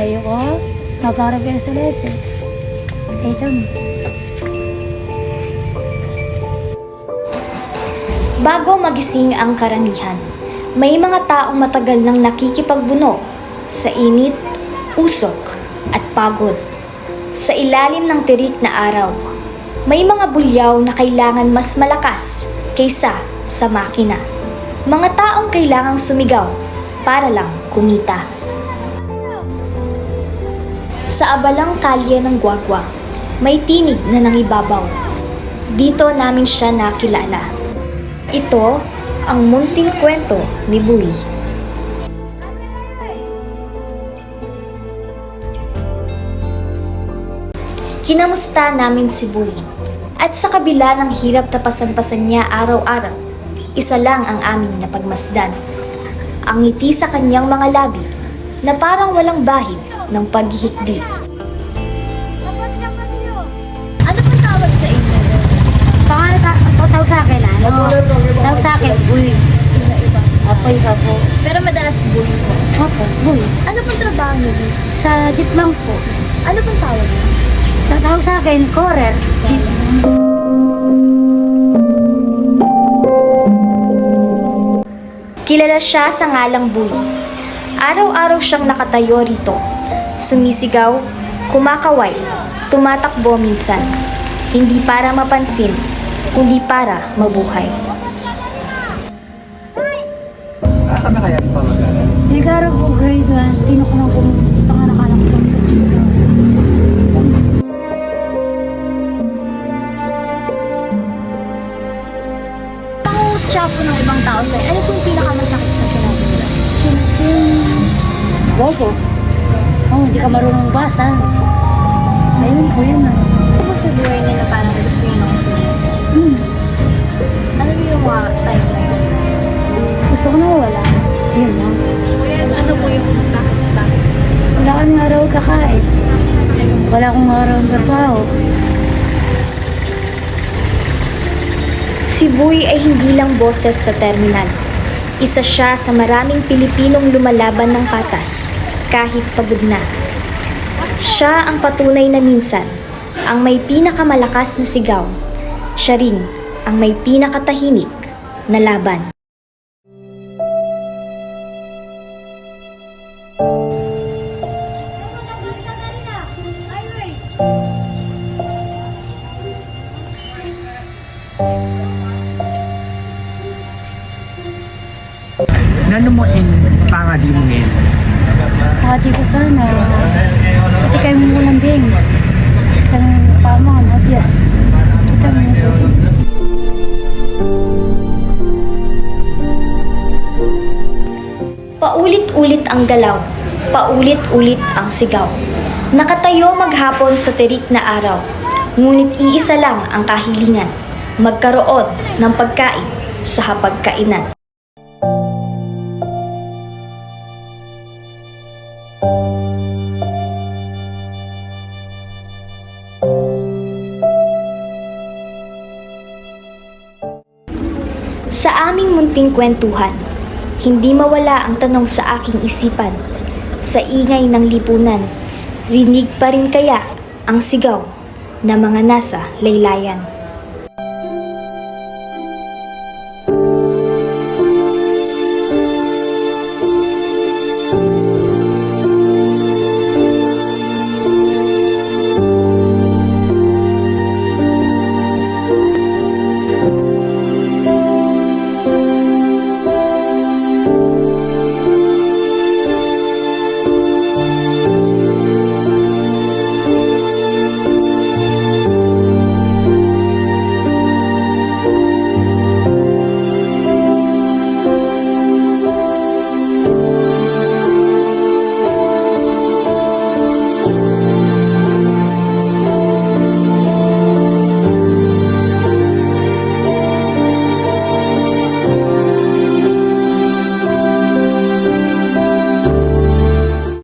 kayo ko. Magkarap kayo sa lese. Ito. Bago magising ang karamihan, may mga taong matagal nang nakikipagbuno sa init, usok at pagod. Sa ilalim ng tirik na araw, may mga bulyaw na kailangan mas malakas kaysa sa makina. Mga taong kailangang sumigaw para lang kumita. Sa abalang kalye ng Guagua, may tinig na nangibabaw. Dito namin siya nakilala. Ito ang munting kwento ni Buy. Kinamusta namin si Buy. At sa kabila ng hirap na pasan-pasan niya araw-araw, isa lang ang aming napagmasdan. Ang ngiti sa kanyang mga labi na parang walang bahid ng paghihikbi. Ano pang tawag sa inyo? Tawag sa akin Tawag sa akin, Buy. Apoy ka po. Pero madalas Buy po. Opo, Buy. Ano pang trabaho niyo? Sa jeep lang po. Ano pang tawag niyo? Tawag sa akin, courier. Jeep. Kilala siya sa ngalang Buy. Araw-araw siyang nakatayo rito. Sumisigaw, kumakaway, tumatakbo minsan. Hindi para mapansin, kundi para mabuhay. Asa na kaya pa mag-aaral? Nagaro po grade 1. Tinukulang ko panganak-anak ko ng books. Siya po ng ibang tao sa'yo. Ano pong pinakamasakit na sinabi nila? Bobo. Hindi ka marunong basa. Ayun po yun. Ano po sa buhay niya na parang gusto niyo na kusunod? Ano yung mga time na yun? Gusto ko na wala. Yun lang. Ano po yung bakit? Wala kaming araw kakain. Wala akong araw ng trabaho. Si Buy ay hindi lang boses sa terminal. Isa siya sa maraming Pilipinong lumalaban ng patas, kahit pagod na. Siya ang patunay na minsan, ang may pinakamalakas na sigaw. Siya rin ang may pinakatahimik na laban. Nano mo in pangadi mo ngayon? Hati ko sana. Pati kayo mo ng bing. Kanang pamangan, habias. Kita mo ito. Paulit-ulit ang galaw, paulit-ulit ang sigaw. Nakatayo maghapon sa tirik na araw, ngunit iisa lang ang kahilingan, magkaroon ng pagkain sa hapagkainan. Sa aming munting kwentuhan, hindi mawala ang tanong sa aking isipan. Sa ingay ng lipunan, rinig pa rin kaya ang sigaw ng mga nasa laylayan.